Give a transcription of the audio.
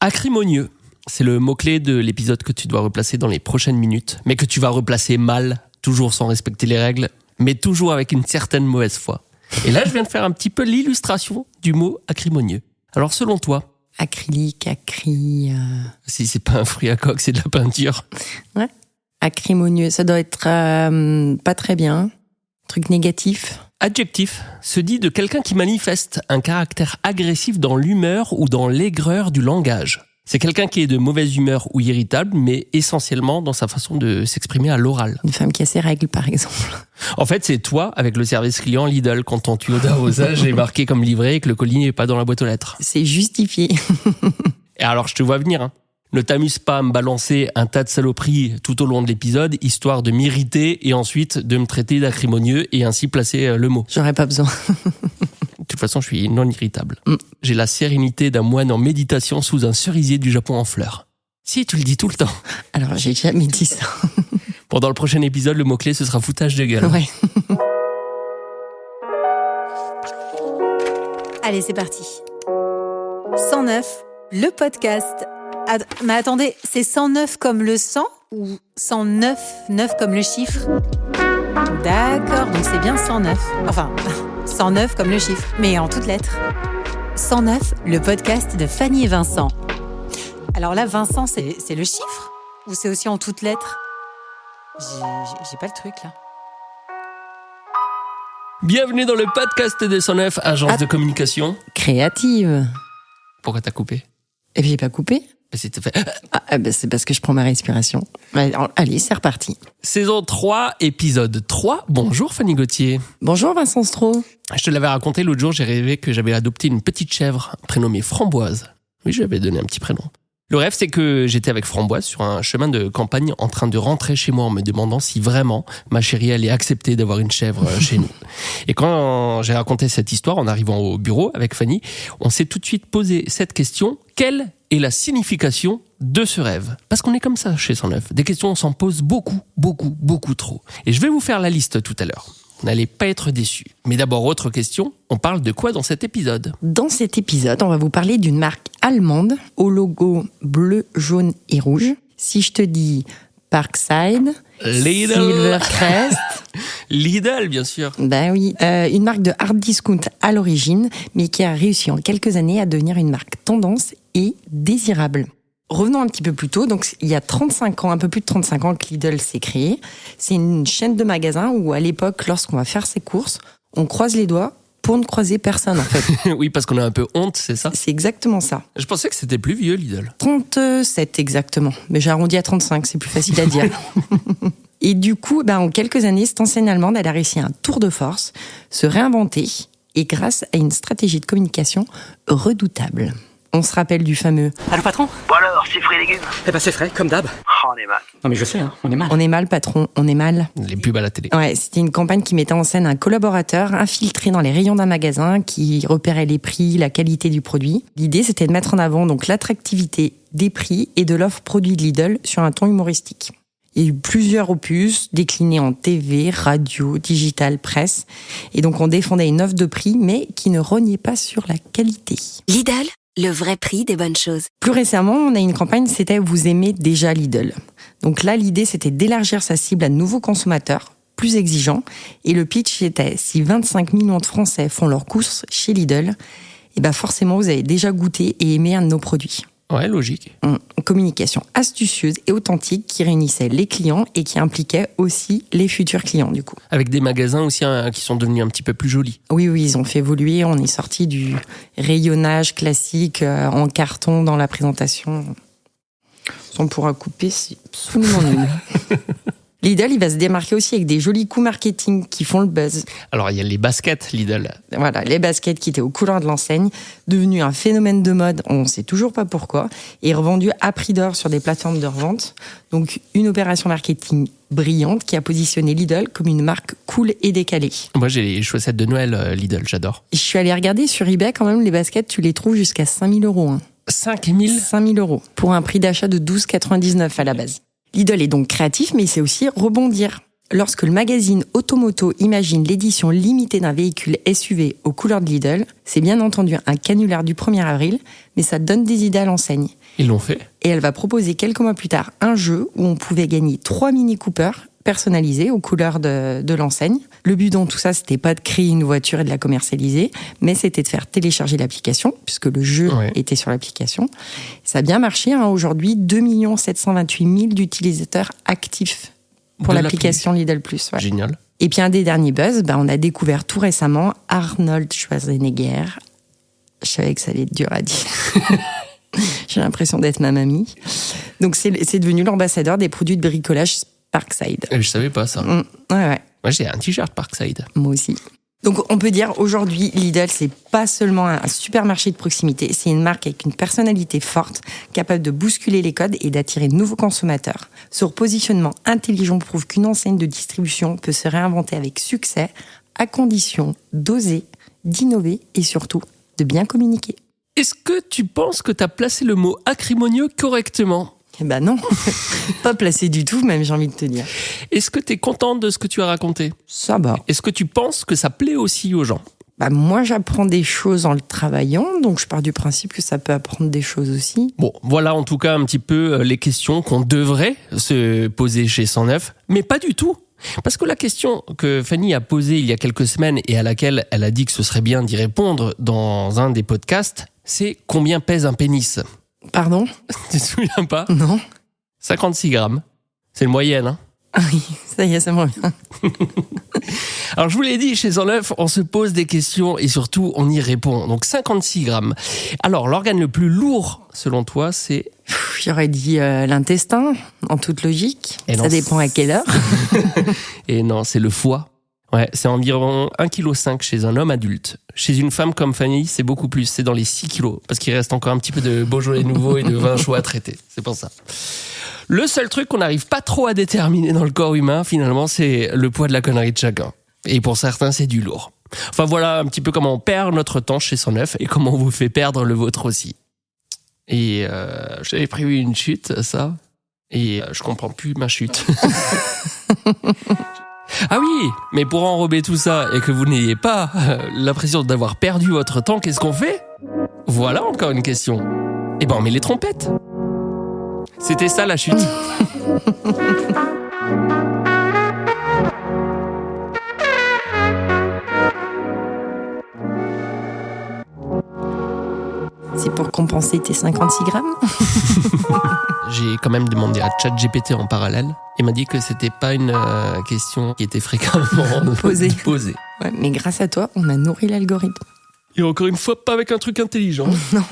Acrimonieux, c'est le mot-clé de l'épisode que tu dois replacer dans les prochaines minutes, mais que tu vas replacer mal, toujours sans respecter les règles, mais toujours avec une certaine mauvaise foi. Et là, je viens de faire un petit peu l'illustration du mot acrimonieux. Alors, selon toi, Acrylique, si c'est pas un fruit à coque, c'est de la peinture. Ouais. Acrimonieux, ça doit être pas très bien. Truc négatif. Adjectif se dit de quelqu'un qui manifeste un caractère agressif dans l'humeur ou dans l'aigreur du langage. C'est quelqu'un qui est de mauvaise humeur ou irritable, mais essentiellement dans sa façon de s'exprimer à l'oral. Une femme qui a ses règles, par exemple. En fait, c'est toi avec le service client Lidl quand ton tuyau d'arrosage est marqué comme livré et que le colis n'est pas dans la boîte aux lettres. C'est justifié. Et alors, je te vois venir, hein. Ne t'amuse pas à me balancer un tas de saloperies tout au long de l'épisode, histoire de m'irriter et ensuite de me traiter d'acrimonieux et ainsi placer le mot. J'aurais pas besoin. De toute façon, je suis non irritable. J'ai la sérénité d'un moine en méditation sous un cerisier du Japon en fleurs. Si, tu le dis tout le temps. Alors, j'ai jamais dit ça. Bon, dans le prochain épisode, le mot-clé, ce sera foutage de gueule. Ouais. Allez, c'est parti. 109, le podcast. Mais attendez, c'est 109 comme le sang ou 109, 9 comme le chiffre? D'accord, donc c'est bien 109. Enfin, 109 comme le chiffre, mais en toutes lettres. 109, le podcast de Fanny et Vincent. Alors là, Vincent, c'est le chiffre? Ou c'est aussi en toutes lettres? J'ai pas le truc, là. Bienvenue dans le podcast de 109, agence de communication. Créative. Pourquoi t'as coupé? Et puis j'ai pas coupé. C'est parce que je prends ma respiration. Alors, allez, c'est reparti. Saison 3, épisode 3. Bonjour Fanny Gauthier. Bonjour Vincent Stroh. Je te l'avais raconté l'autre jour, j'ai rêvé que j'avais adopté une petite chèvre prénommée Framboise. Oui, je lui avais donné un petit prénom. Le rêve, c'est que j'étais avec Framboise sur un chemin de campagne en train de rentrer chez moi en me demandant si vraiment ma chérie allait accepter d'avoir une chèvre chez nous. Et quand j'ai raconté cette histoire en arrivant au bureau avec Fanny, on s'est tout de suite posé cette question: quelle est la signification de ce rêve? Parce qu'on est comme ça chez 109. Des questions, on s'en pose beaucoup trop. Et je vais vous faire la liste tout à l'heure. Vous n'allez pas être déçus. Mais d'abord, autre question, on parle de quoi dans cet épisode? Dans cet épisode, on va vous parler d'une marque allemande au logo bleu, jaune et rouge. Si je te dis Parkside, Lidl. Silvercrest... Lidl, bien sûr. Ben oui, une marque de hard discount à l'origine, mais qui a réussi en quelques années à devenir une marque tendance et désirable. Revenons un petit peu plus tôt, donc il y a 35 ans, un peu plus de 35 ans que Lidl s'est créé. C'est une chaîne de magasins où à l'époque, lorsqu'on va faire ses courses, on croise les doigts pour ne croiser personne en fait. Oui, parce qu'on a un peu honte, c'est ça? C'est exactement ça. Je pensais que c'était plus vieux, Lidl. 37 exactement, mais j'ai arrondi à 35, c'est plus facile à dire. Et du coup, en quelques années, cette enseigne allemande, elle a réussi un tour de force, se réinventer, et grâce à une stratégie de communication redoutable. On se rappelle du fameux « Allô patron ? Bon alors, c'est frais légumes? Eh ben c'est frais, comme d'hab. Oh, on est mal. Non mais je sais, on est mal. On est mal patron, on est mal ». Les pubs à la télé. Ouais, c'était une campagne qui mettait en scène un collaborateur infiltré dans les rayons d'un magasin qui repérait les prix, la qualité du produit. L'idée, c'était de mettre en avant donc l'attractivité des prix et de l'offre produit de Lidl sur un ton humoristique. Il y a eu plusieurs opus déclinés en TV, radio, digital, presse. Et donc, on défendait une offre de prix, mais qui ne rognait pas sur la qualité. Lidl, le vrai prix des bonnes choses. Plus récemment, on a une campagne, c'était « Vous aimez déjà Lidl ». Donc là, l'idée, c'était d'élargir sa cible à de nouveaux consommateurs, plus exigeants. Et le pitch était « Si 25 millions de Français font leurs courses chez Lidl, forcément, vous avez déjà goûté et aimé un de nos produits ». Ouais, logique. Communication astucieuse et authentique qui réunissait les clients et qui impliquait aussi les futurs clients, du coup. Avec des magasins aussi qui sont devenus un petit peu plus jolis. Oui, ils ont fait évoluer. On est sorti du rayonnage classique en carton dans la présentation. On pourra couper, c'est absolument nul. Lidl, il va se démarquer aussi avec des jolis coups marketing qui font le buzz. Alors, il y a les baskets Lidl. Voilà, les baskets qui étaient aux couleurs de l'enseigne, devenues un phénomène de mode, on ne sait toujours pas pourquoi, et revendues à prix d'or sur des plateformes de revente. Donc, une opération marketing brillante qui a positionné Lidl comme une marque cool et décalée. Moi, j'ai les chaussettes de Noël Lidl, j'adore. Je suis allée regarder sur eBay quand même, les baskets, tu les trouves jusqu'à 5 000 €. 5 000 5 000 € pour un prix d'achat de 12,99 à la base. Lidl est donc créatif, mais il sait aussi rebondir. Lorsque le magazine Automoto imagine l'édition limitée d'un véhicule SUV aux couleurs de Lidl, c'est bien entendu un canular du 1er avril, mais ça donne des idées à l'enseigne. Ils l'ont fait. Et elle va proposer quelques mois plus tard un jeu où on pouvait gagner 3 Mini Cooper personnalisés aux couleurs de l'enseigne. Le but dans tout ça, c'était pas de créer une voiture et de la commercialiser, mais c'était de faire télécharger l'application, puisque le jeu était sur l'application. Ça a bien marché, aujourd'hui, 2 728 000 d'utilisateurs actifs pour l'application Lidl+. Ouais. Génial. Et puis un des derniers buzz, on a découvert tout récemment Arnold Schwarzenegger. Je savais que ça allait être dur à dire. J'ai l'impression d'être ma mamie. Donc c'est devenu l'ambassadeur des produits de bricolage Parkside. Je savais pas ça. Ouais. Moi, j'ai un t-shirt Parkside. Moi aussi. Donc on peut dire aujourd'hui, Lidl, c'est pas seulement un supermarché de proximité, c'est une marque avec une personnalité forte, capable de bousculer les codes et d'attirer de nouveaux consommateurs. Ce repositionnement intelligent prouve qu'une enseigne de distribution peut se réinventer avec succès, à condition d'oser, d'innover et surtout de bien communiquer. Est-ce que tu penses que tu as placé le mot acrimonieux correctement ? Eh ben non, pas placé du tout même, j'ai envie de te dire. Est-ce que tu es contente de ce que tu as raconté ? Ça va. Est-ce que tu penses que ça plaît aussi aux gens ? Moi, j'apprends des choses en le travaillant, donc je pars du principe que ça peut apprendre des choses aussi. Bon, voilà en tout cas un petit peu les questions qu'on devrait se poser chez 109, mais pas du tout. Parce que la question que Fanny a posée il y a quelques semaines et à laquelle elle a dit que ce serait bien d'y répondre dans un des podcasts, c'est combien pèse un pénis ? Pardon ? Tu te souviens pas ? Non. 56 grammes. C'est le moyenne, hein ? Ah oui, ça y est, ça me revient. Alors je vous l'ai dit, chez 109, on se pose des questions et surtout on y répond. Donc 56 grammes. Alors l'organe le plus lourd, selon toi, c'est... J'aurais dit l'intestin, en toute logique. Et ça dépend à quelle heure. Et non, c'est le foie. Ouais, c'est environ 1,5 kg chez un homme adulte. Chez une femme comme Fanny, c'est beaucoup plus, c'est dans les 6 kilos. Parce qu'il reste encore un petit peu de Beaujolais nouveau et de vin chaud à traiter. C'est pour ça. Le seul truc qu'on n'arrive pas trop à déterminer dans le corps humain, finalement, c'est le poids de la connerie de chacun. Et pour certains, c'est du lourd. Enfin voilà un petit peu comment on perd notre temps chez 109 et comment on vous fait perdre le vôtre aussi. Et j'avais prévu une chute, ça. Et je comprends plus ma chute. Ah oui, mais pour enrober tout ça et que vous n'ayez pas l'impression d'avoir perdu votre temps, qu'est-ce qu'on fait ? Voilà encore une question. Eh ben on met les trompettes. C'était ça la chute. C'est pour compenser tes 56 grammes ? J'ai quand même demandé à ChatGPT en parallèle. Il m'a dit que c'était pas une question qui était fréquemment posée. Ouais, mais grâce à toi, on a nourri l'algorithme. Et encore une fois, pas avec un truc intelligent. Non.